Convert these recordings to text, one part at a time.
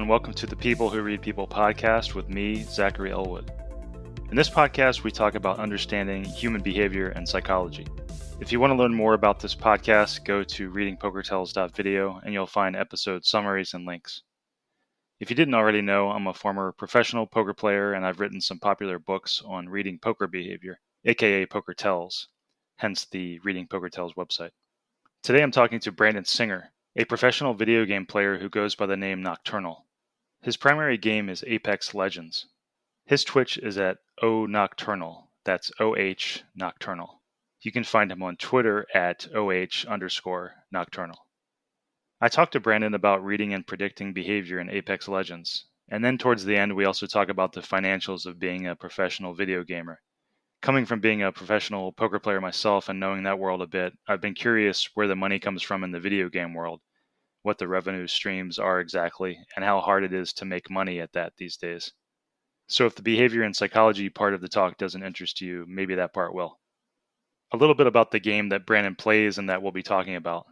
and welcome to the People Who Read People podcast with me, Zachary Elwood. In this podcast, we talk about understanding human behavior and psychology. If you want to learn more about this podcast, go to readingpokertells.video and you'll find episode summaries and links. If you didn't already know, I'm a former professional poker player and I've written some popular books on reading poker behavior, aka Poker Tells, hence the Reading Poker Tells website. Today I'm talking to Brandon Singer, a professional video game player who goes by the name Nocturnal. His primary game is Apex Legends. His Twitch is at Nocturnal, that's OH Nocturnal. You can find him on Twitter at OH_Nocturnal. I talked to Brandon about reading and predicting behavior in Apex Legends, and then towards the end we also talk about the financials of being a professional video gamer. Coming from being a professional poker player myself and knowing that world a bit, I've been curious where the money comes from in the video game world, what the revenue streams are exactly, and how hard it is to make money at that these days. So if the behavior and psychology part of the talk doesn't interest you, maybe that part will. A little bit about the game that Brandon plays and that we'll be talking about.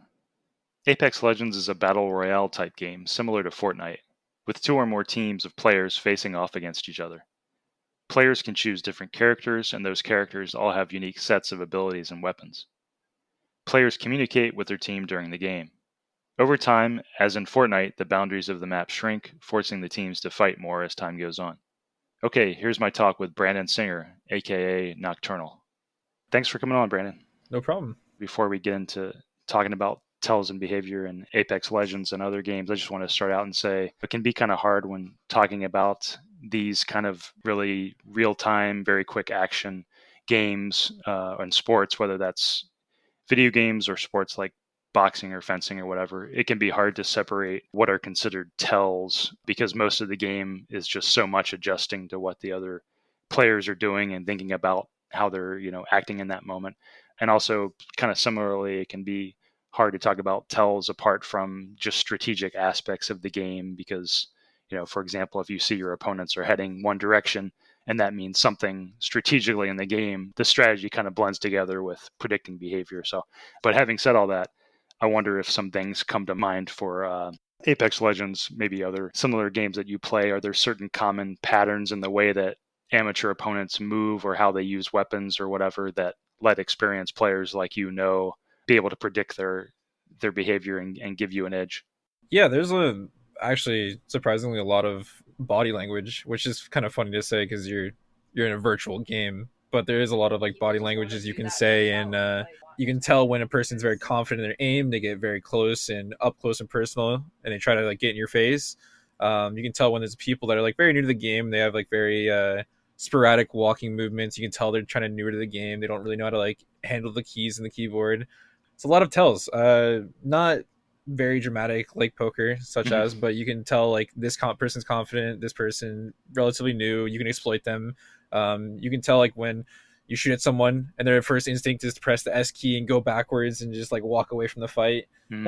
Apex Legends is a battle royale type game similar to Fortnite, with 2 or more teams of players facing off against each other. Players can choose different characters, and those characters all have unique sets of abilities and weapons. Players communicate with their team during the game. Over time, as in Fortnite, the boundaries of the map shrink, forcing the teams to fight more as time goes on. Okay, here's my talk with Brandon Singer, aka Nocturnal. Thanks for coming on, Brandon. No problem. Before we get into talking about tells and behavior and Apex Legends and other games, I just want to start out and say it can be kind of hard when talking about these kind of really real-time, very quick action games and sports, whether that's video games or sports like boxing or fencing or whatever. It can be hard to separate what are considered tells because most of the game is just so much adjusting to what the other players are doing and thinking about how they're, acting in that moment. And also kind of similarly, it can be hard to talk about tells apart from just strategic aspects of the game because, for example, if you see your opponents are heading one direction and that means something strategically in the game, the strategy kind of blends together with predicting behavior. But having said all that, I wonder if some things come to mind for Apex Legends, maybe other similar games that you play. Are there certain common patterns in the way that amateur opponents move or how they use weapons or whatever that let experienced players like be able to predict their behavior and give you an edge? Yeah, there's actually surprisingly a lot of body language, which is kind of funny to say because you're in a virtual game, but there is a lot of body languages you can say, and you can tell when a person's very confident in their aim. They get very close and up close and personal, and they try to get in your face. You can tell when there's people that are very new to the game. They have very sporadic walking movements. You can tell they're trying to newer to the game. They don't really know how to handle the keys and the keyboard. It's a lot of tells, not very dramatic like poker, such as, but you can tell this person's confident, this person relatively new. You can exploit them. You can tell when you shoot at someone and their first instinct is to press the S key and go backwards and just walk away from the fight. And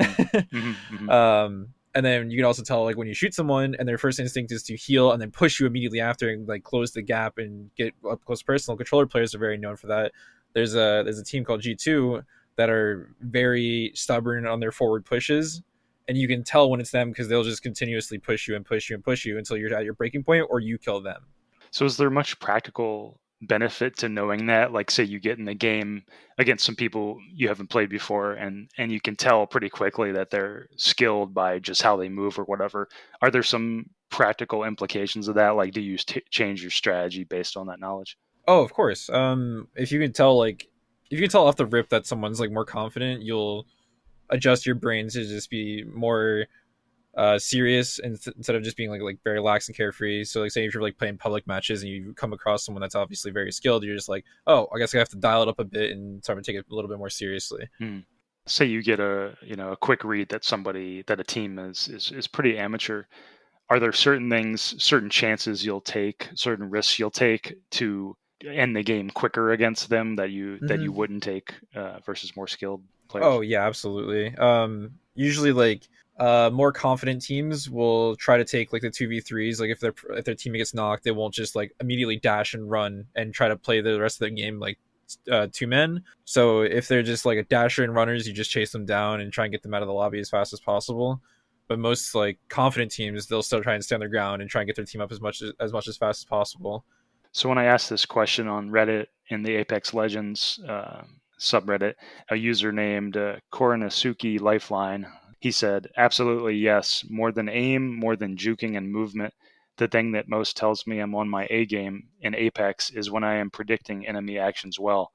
then you can also tell when you shoot someone and their first instinct is to heal and then push you immediately after and close the gap and get up close personal. Controller players are very known for that. There's a team called G2 that are very stubborn on their forward pushes, and you can tell when it's them because they'll just continuously push you and push you and push you until you're at your breaking point or you kill them. So is there much practical benefit to knowing that? Say you get in the game against some people you haven't played before and you can tell pretty quickly that they're skilled by just how they move or whatever. Are there some practical implications of that? Do you change your strategy based on that knowledge? Oh, of course. If you can tell off the rip that someone's more confident, you'll adjust your brain to just be more serious instead of just being very lax and carefree. So say if you're playing public matches and you come across someone that's obviously very skilled, you're just oh, I guess I have to dial it up a bit and start to take it a little bit more seriously. Say you get a quick read that a team is pretty amateur. Are there certain chances you'll take, certain risks you'll take to end the game quicker against them that you wouldn't take versus more skilled players? Oh yeah, absolutely. Usually more confident teams will try to take the 2v3s. If their teammate gets knocked, they won't just immediately dash and run and try to play the rest of the game 2 men. So if they're just a dasher and runners, you just chase them down and try and get them out of the lobby as fast as possible. But most like confident teams, they'll still try and stand their ground and try and get their team up as fast as possible. So when I asked this question on Reddit in the Apex Legends subreddit, a user named Koronasuki Lifeline, he said, absolutely yes. More than aim, more than juking and movement. The thing that most tells me I'm on my A game in Apex is when I am predicting enemy actions well.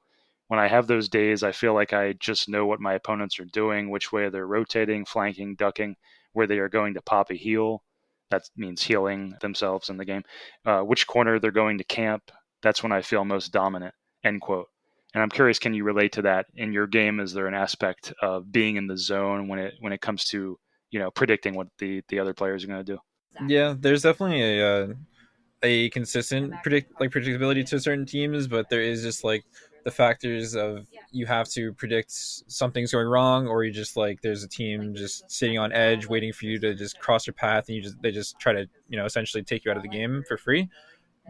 When I have those days, I feel like I just know what my opponents are doing, which way they're rotating, flanking, ducking, where they are going to pop a heal. That means healing themselves in the game. Which corner they're going to camp. That's when I feel most dominant. End quote. And I'm curious, can you relate to that in your game? Is there an aspect of being in the zone when it comes to predicting what the other players are going to do? Yeah, there's definitely a consistent predictability to certain teams, but there is just like the factors of you have to predict something's going wrong, or you just like there's a team just sitting on edge waiting for you to just cross your path, and they just try to essentially take you out of the game for free.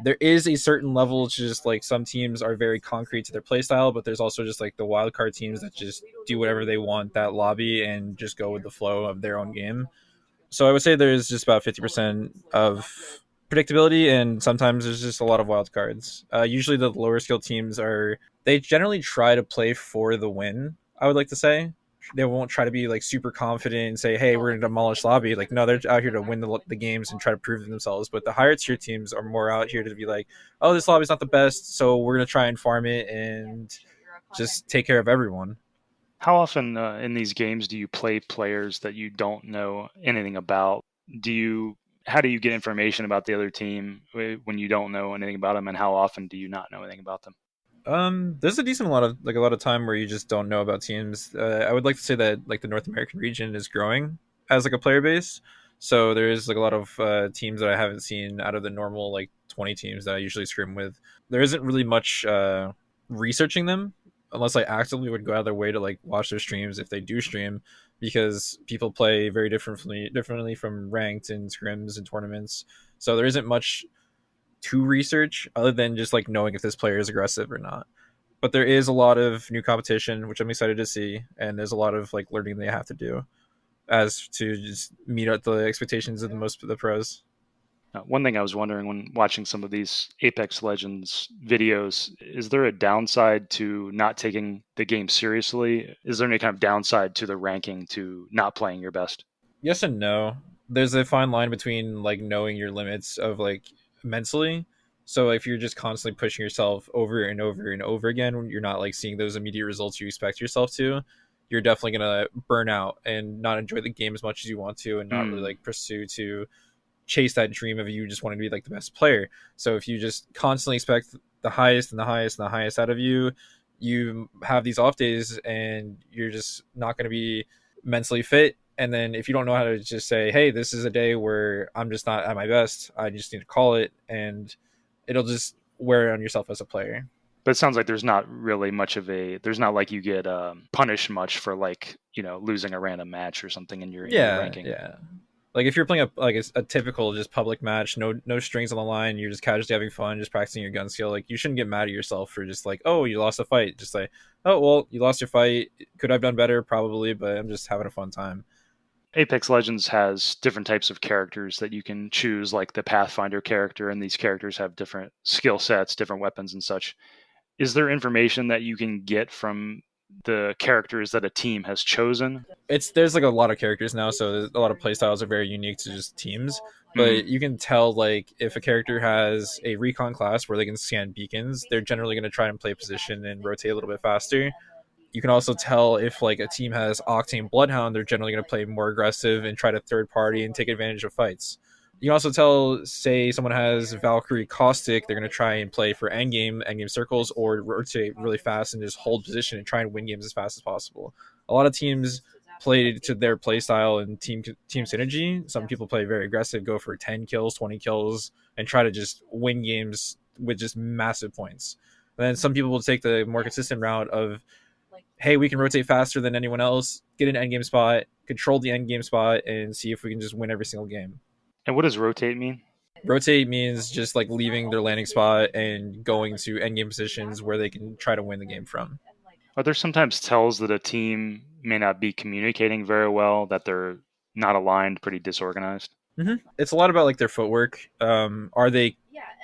There is a certain level to just like some teams are very concrete to their playstyle, but there's also just like the wild card teams that just do whatever they want that lobby and just go with the flow of their own game. So I would say there's just about 50% of predictability, and sometimes there's just a lot of wild cards. Usually the lower skill teams they generally try to play for the win. I would like to say they won't try to be like super confident and say, "Hey, we're going to demolish lobby." Like, no, they're out here to win the games and try to prove themselves. But the higher tier teams are more out here to be like, "Oh, this lobby's not the best, so we're going to try and farm it and just take care of everyone." How often in these games do you play players that you don't know anything about? Do you How do you get information about the other team when you don't know anything about them, and how often do you not know anything about them? There's a decent a lot of time where you just don't know about teams. I would like to say that like the North American region is growing as like a player base. So there is like a lot of teams that I haven't seen out of the normal like 20 teams that I usually scrim with. There isn't really much researching them unless I actively would go out of their way to like watch their streams if they do stream, because people play very differently from ranked and scrims and tournaments. So there isn't much to research other than just like knowing if this player is aggressive or not. But there is a lot of new competition, which I'm excited to see, and there's a lot of like learning they have to do as to just meet up the expectations of most of the pros. One thing I was wondering when watching some of these Apex Legends videos, is there a downside to not taking the game seriously? Is there any kind of downside to the ranking to not playing your best? Yes and no. There's a fine line between like knowing your limits of like mentally. So if you're just constantly pushing yourself over and over and over again when you're not like seeing those immediate results you expect yourself to, you're definitely gonna burn out and not enjoy the game as much as you want to, and not really Hmm. like pursue to chase that dream of you just wanting to be like the best player. So if you just constantly expect the highest and the highest and the highest out of you, you have these off days and you're just not going to be mentally fit. And then if you don't know how to just say, "Hey, this is a day where I'm just not at my best. I just need to call it," and it'll just wear on yourself as a player. But it sounds like there's not really much of there's not like you get punished much for like, losing a random match or something in your Yeah, ranking. yeah. Like if you're playing a typical just public match, no strings on the line, you're just casually having fun, just practicing your gun skill. Like you shouldn't get mad at yourself for just like, oh, you lost a fight. Just like, oh well, you lost your fight. Could I've done better? Probably, but I'm just having a fun time. Apex Legends has different types of characters that you can choose, like the Pathfinder character, and these characters have different skill sets, different weapons, and such. Is there information that you can get from the characters that a team has chosen? There's like a lot of characters now, so a lot of playstyles are very unique to just teams. Hmm. But you can tell like if a character has a recon class where they can scan beacons, they're generally going to try and play position and rotate a little bit faster. You can also tell if like a team has Octane Bloodhound, they're generally going to play more aggressive and try to third party and take advantage of fights. You can also tell, say, someone has Valkyrie Caustic, they're going to try and play for endgame circles, or rotate really fast and just hold position and try and win games as fast as possible. A lot of teams play to their play style and team synergy. Some people play very aggressive, go for 10 kills, 20 kills, and try to just win games with just massive points. And then some people will take the more consistent route of, hey, we can rotate faster than anyone else, get an endgame spot, control the endgame spot, and see if we can just win every single game. And what does rotate mean? Rotate means just like leaving their landing spot and going to endgame positions where they can try to win the game from. Are there sometimes tells that a team may not be communicating very well, that they're not aligned, pretty disorganized. It's a lot about like their footwork. Are they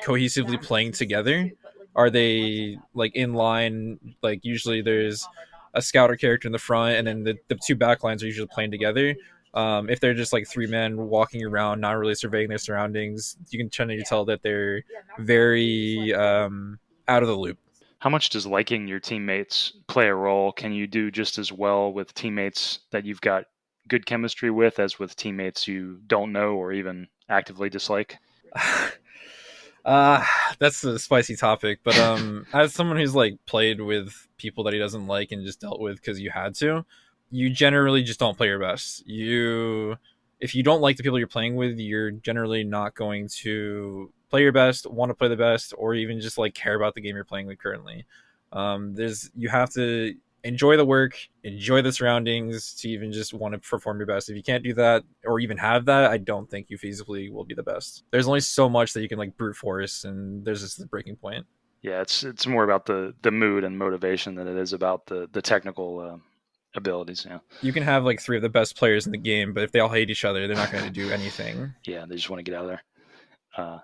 cohesively playing together? Are they like in line? Like usually there's a scouter character in the front, and then the two back lines are usually playing together. If they're just like three men walking around, not really surveying their surroundings, you can tend to tell that they're very out of the loop. How much does liking your teammates play a role? Can you do just as well with teammates that you've got good chemistry with as with teammates you don't know or even actively dislike? Uh that's a spicy topic, but as someone who's like played with people that he doesn't like and just dealt with because you had to, you generally just don't play your best. You If you don't like the people you're playing with, you're generally not going to play your best, want to play the best, or even just like care about the game you're playing with currently. There's You have to enjoy the work, enjoy the surroundings to even just want to perform your best. If you can't do that or even have that, I don't think you feasibly will be the best. There's only so much that you can like brute force, and there's just the breaking point. Yeah, it's more about the mood and motivation than it is about the technical abilities. Yeah, You can have like three of the best players in the game, but if they all hate each other, they're not going to do anything. yeah, they just want to get out of there. Uh,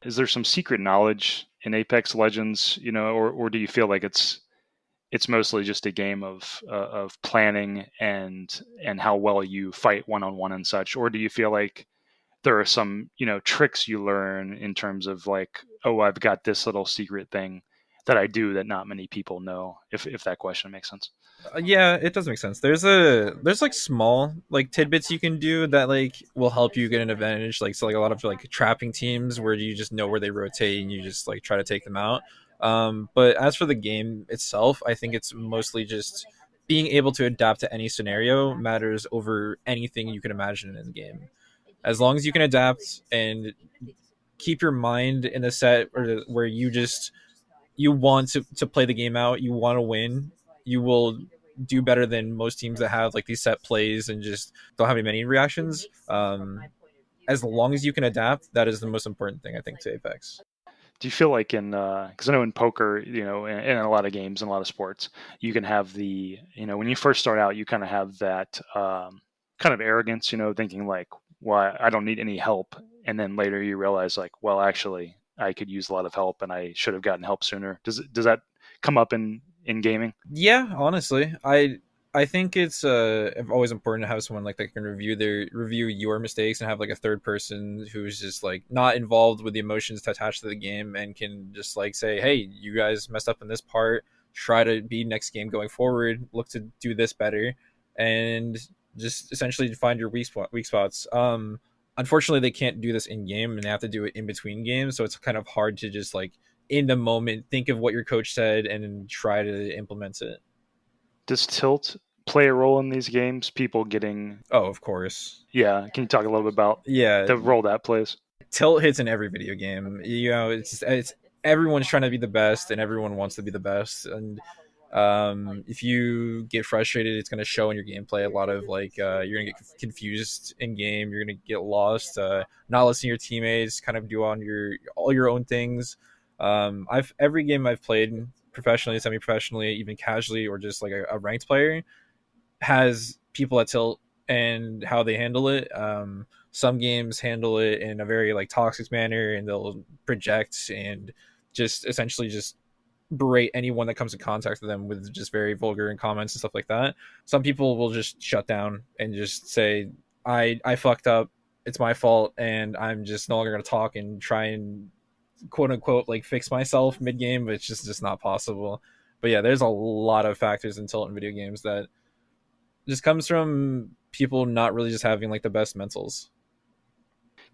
is there some secret knowledge in Apex Legends, or do you feel like it's mostly just a game of planning and how well you fight one on one and such, or do you feel like there are some tricks you learn in terms of like, oh, I've got this little secret thing that I do that not many people know, if that question makes sense. Yeah, it does make sense. There's like small like tidbits you can do that like will help you get an advantage. Like so, like a lot of like trapping teams where you just know where they rotate and you just like try to take them out. But as for the game itself, I think it's mostly just being able to adapt to any scenario matters over anything you can imagine in the game. As long as you can adapt and keep your mind in a set where you want to play the game out, you want to win, you will do better than most teams that have like these set plays and just don't have many reactions. As long as you can adapt, that is the most important thing I think to Apex. Do you feel like in because I know in poker, in a lot of games and a lot of sports, you can have when you first start out, you kind of have that kind of arrogance, thinking like, well, I don't need any help, and then later you realize like, well, actually, I could use a lot of help, and I should have gotten help sooner. Does that come up in gaming? Yeah, honestly, I think it's always important to have someone like that can review your mistakes and have like a third person who's just like not involved with the emotions attached to the game and can just like say, hey, you guys messed up in this part. Try to be next game going forward. Look to do this better, and just essentially find your weak spots. Unfortunately, they can't do this in game, and they have to do it in between games. So it's kind of hard to just like in the moment think of what your coach said and then try to implement it. Does tilt play a role in these games? People getting Oh, of course. yeah. Can you talk a little bit about Yeah, the role that plays? tilt hits in every video game. You know, it's everyone's trying to be the best, and everyone wants to be the best. And if you get frustrated, it's going to show in your gameplay. A lot of like you're going to get confused in game. You're going to get lost, not listening to your teammates, kind of do on all your own things. I've every game I've played professionally, semi-professionally, even casually, or just like a ranked player has people that tilt and how they handle it. Some games handle it in a very like toxic manner, and they'll project and just essentially just berate anyone that comes in contact with them with just very vulgar and comments and stuff like that. Some people will just shut down and just say, I fucked up. It's my fault, and I'm just no longer going to talk and try and quote unquote like fix myself mid game, but it's just not possible. But yeah, there's a lot of factors in tilt in video games that just comes from people not really just having like the best mentals.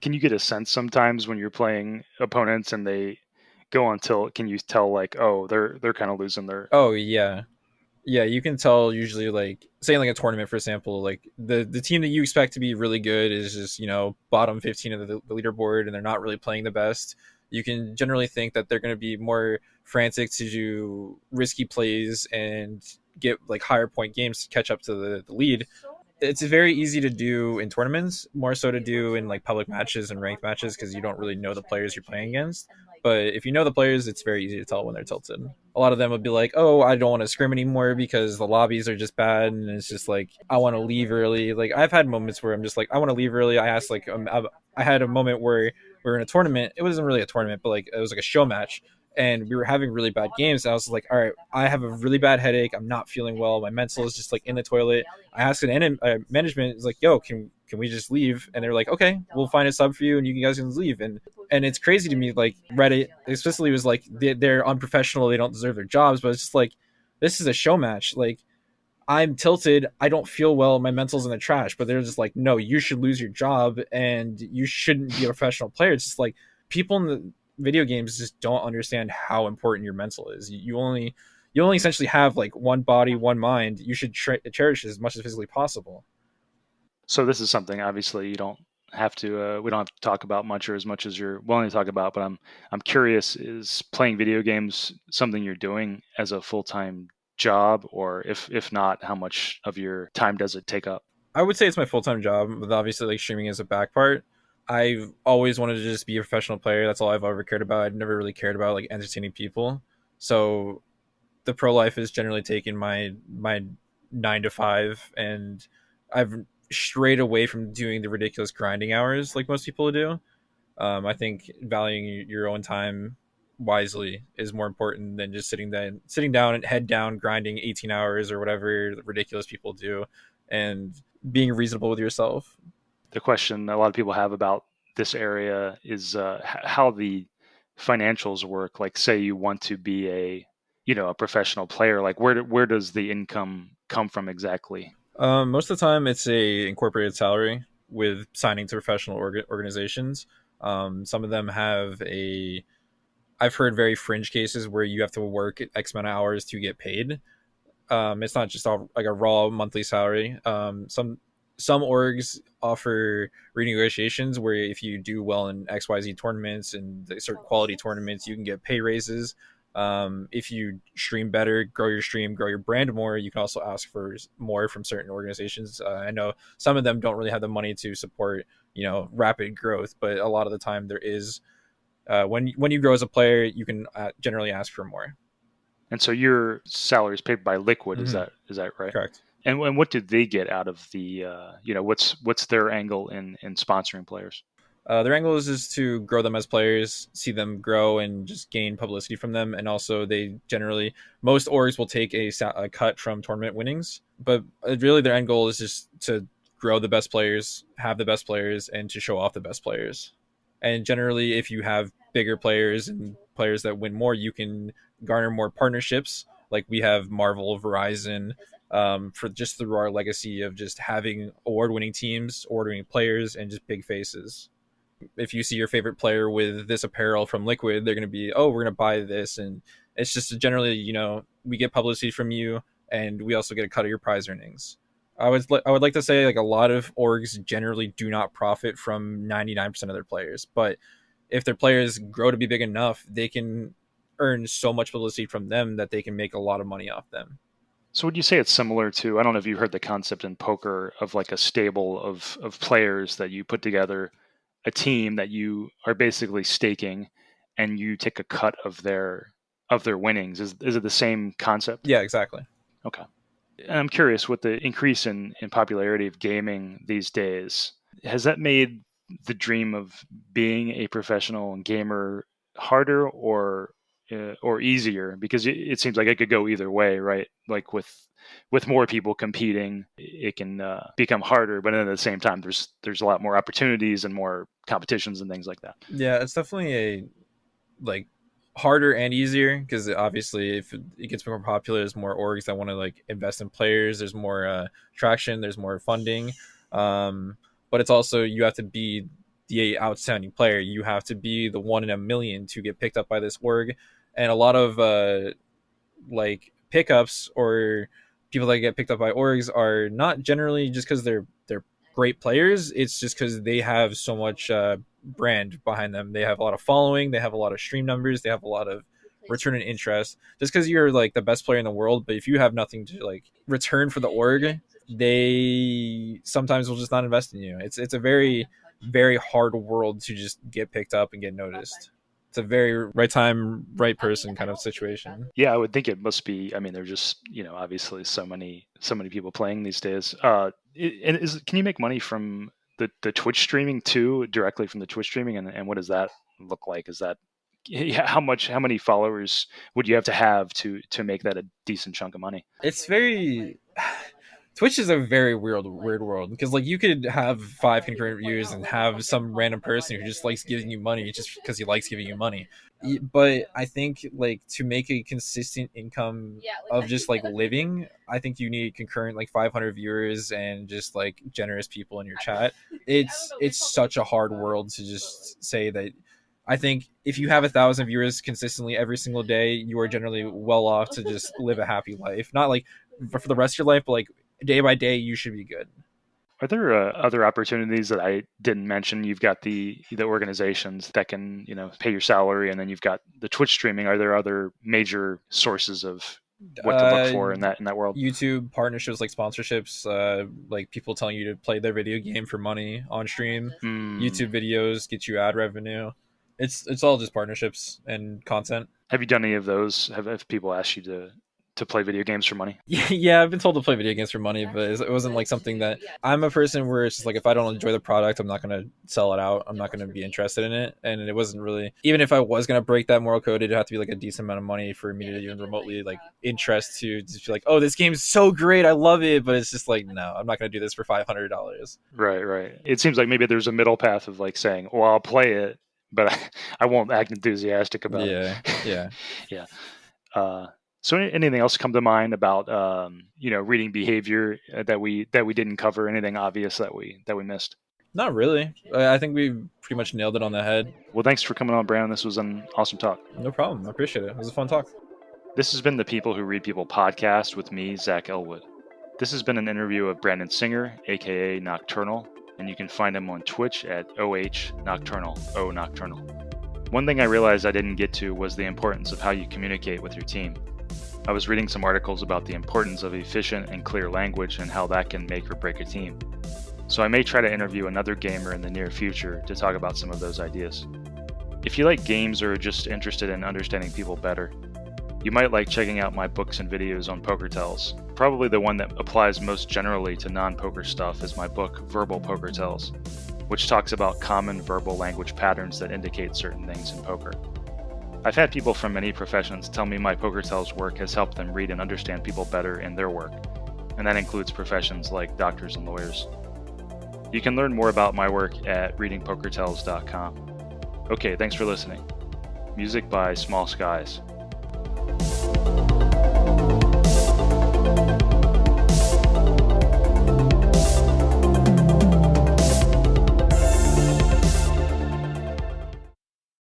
Can you get a sense sometimes when you're playing opponents and they go on tilt? Can you tell like, oh, they're kind of losing their? Oh yeah, yeah, you can tell usually like say in like a tournament for example, like the team that you expect to be really good is just bottom 15 of the leaderboard and they're not really playing the best. You can generally think that they're going to be more frantic to do risky plays and get like higher point games to catch up to the lead. it's very easy to do in tournaments, more so to do in like public matches and ranked matches because you don't really know the players you're playing against. But if you know the players, it's very easy to tell when they're tilted. A lot of them would be like, "Oh, I don't want to scrim anymore because the lobbies are just bad," and it's just like, "I want to leave early." Like I've had moments where I'm just like, "I want to leave early." I asked like, I had a moment where we were in a tournament. It wasn't really a tournament, but like it was like a show match, and we were having really bad games. And I was like, all right, I have a really bad headache. I'm not feeling well. My mental is just like in the toilet. I asked management, is like, yo, can we just leave? And they're like, okay, we'll find a sub for you, and you guys can leave. And it's crazy to me, like Reddit especially was like, they're unprofessional, they don't deserve their jobs, but it's just like, this is a show match. Like I'm tilted, I don't feel well, my mental's in the trash, but they're just like, no, you should lose your job and you shouldn't be a professional player. It's just like people in the video games just don't understand how important your mental is. You only essentially have like one body, one mind. You should cherish it as much as physically possible. So this is something obviously you don't have to we don't have to talk about much or as much as you're willing to talk about, but I'm curious, is playing video games something you're doing as a full-time job, or if not, how much of your time does it take up? I would say it's my full time job, with obviously like streaming as a back part. I've always wanted to just be a professional player. That's all I've ever cared about. I've never really cared about like entertaining people. So the pro life is generally taking my 9 to 5, and I've strayed away from doing the ridiculous grinding hours like most people do. I think valuing your own time wisely is more important than just sitting down and head down grinding 18 hours or whatever ridiculous people do, and being reasonable with yourself. The question a lot of people have about this area is how the financials work. Like, say you want to be a professional player. Like, where does the income come from exactly? Most of the time, it's a incorporated salary with signing to professional organizations. Some of them have a. I've heard very fringe cases where you have to work X amount of hours to get paid. It's not just all like a raw monthly salary. Some orgs offer renegotiations where if you do well in XYZ tournaments and certain quality tournaments, you can get pay raises. If you stream better, grow your stream, grow your brand more, you can also ask for more from certain organizations. I know some of them don't really have the money to support, rapid growth, but a lot of the time there is. When you grow as a player, you can generally ask for more. And so your salary is paid by Liquid. Mm-hmm. Is that right? Correct. And what did they get out of the what's their angle in sponsoring players? Their angle is to grow them as players, see them grow, and just gain publicity from them. And also, they generally, most orgs will take a cut from tournament winnings, but really their end goal is just to grow the best players, have the best players, and to show off the best players. And generally, if you have bigger players and players that win more, you can garner more partnerships. Like we have Marvel, Verizon, for just through our legacy of just having award-winning teams, award-winning players, and just big faces. If you see your favorite player with this apparel from Liquid, they're going to be, oh, we're going to buy this. And it's just generally, we get publicity from you, and we also get a cut of your prize earnings. I would like to say like a lot of orgs generally do not profit from 99% of their players, but if their players grow to be big enough, they can earn so much publicity from them that they can make a lot of money off them. So would you say it's similar to, I don't know if you heard the concept in poker of like a stable of players that you put together, a team that you are basically staking, and you take a cut of their winnings. Is it the same concept? Yeah, exactly. Okay. And I'm curious, with the increase in popularity of gaming these days, has that made the dream of being a professional gamer harder or easier? Because it seems like it could go either way, right? Like with more people competing, it can become harder, but at the same time, there's a lot more opportunities and more competitions and things like that. Yeah, it's definitely a like harder and easier because obviously if it gets more popular, there's more orgs that want to like invest in players. There's more traction. There's more funding. But it's also you have to be the outstanding player. You have to be the one in a million to get picked up by this org, and a lot of like pickups or people that get picked up by orgs are not generally just because they're great players. It's just because they have so much brand behind them. They have a lot of following. They have a lot of stream numbers. They have a lot of return and interest. Just because you're like the best player in the world, but if you have nothing to like return for the org, they sometimes will just not invest in you. It's a very, very hard world to just get picked up and get noticed. It's a very right time, right person kind of situation. Yeah, I would think it must be. I mean, there's just obviously so many people playing these days. And can you make money from the Twitch streaming too, directly from the Twitch streaming, and what does that look like? Is that how many followers would you have to make that a decent chunk of money? It's very Twitch is a very weird world because like you could have 5 concurrent viewers and have some random person who just likes giving you money just because he likes giving you money. But I think like to make a consistent income of just like living, I think you need concurrent like 500 viewers and just like generous people in your chat. It's such a hard world to just say that. I think if you have 1,000 viewers consistently every single day, you are generally well off to just live a happy life. Not like for the rest of your life, but like day by day, you should be good. Are there other opportunities that I didn't mention? You've got the organizations that can pay your salary, and then you've got the Twitch streaming. Are there other major sources of what to look for in that world? YouTube partnerships, like sponsorships, like people telling you to play their video game for money on stream. YouTube videos get you ad revenue. It's all just partnerships and content. Have you done any of those? Have people asked you to play video games for money? Yeah, I've been told to play video games for money, but it wasn't like something that I'm a person where it's just like if I don't enjoy the product, I'm not going to sell it out. I'm not going to be interested in it. And it wasn't really, even if I was going to break that moral code, it'd have to be like a decent amount of money for me to even remotely like interest to just be like, oh, this game's so great, I love it. But it's just like, no, I'm not going to do this for $500. Right. It seems like maybe there's a middle path of like saying, well, I'll play it, but I won't act enthusiastic about it. Yeah. So anything else come to mind about reading behavior that we didn't cover? Anything obvious that we missed? Not really. I think we pretty much nailed it on the head. Well, thanks for coming on, Brandon. This was an awesome talk. No problem. I appreciate it. It was a fun talk. This has been the People Who Read People podcast with me, Zach Elwood. This has been an interview of Brandon Singer, aka Nocturnal, and you can find him on Twitch at Nocturnal. One thing I realized I didn't get to was the importance of how you communicate with your team. I was reading some articles about the importance of efficient and clear language and how that can make or break a team. So I may try to interview another gamer in the near future to talk about some of those ideas. If you like games or are just interested in understanding people better, you might like checking out my books and videos on poker tells. Probably the one that applies most generally to non-poker stuff is my book, Verbal Poker Tells, which talks about common verbal language patterns that indicate certain things in poker. I've had people from many professions tell me my Poker Tells work has helped them read and understand people better in their work, and that includes professions like doctors and lawyers. You can learn more about my work at readingpokertells.com. Okay, thanks for listening. Music by Small Skies.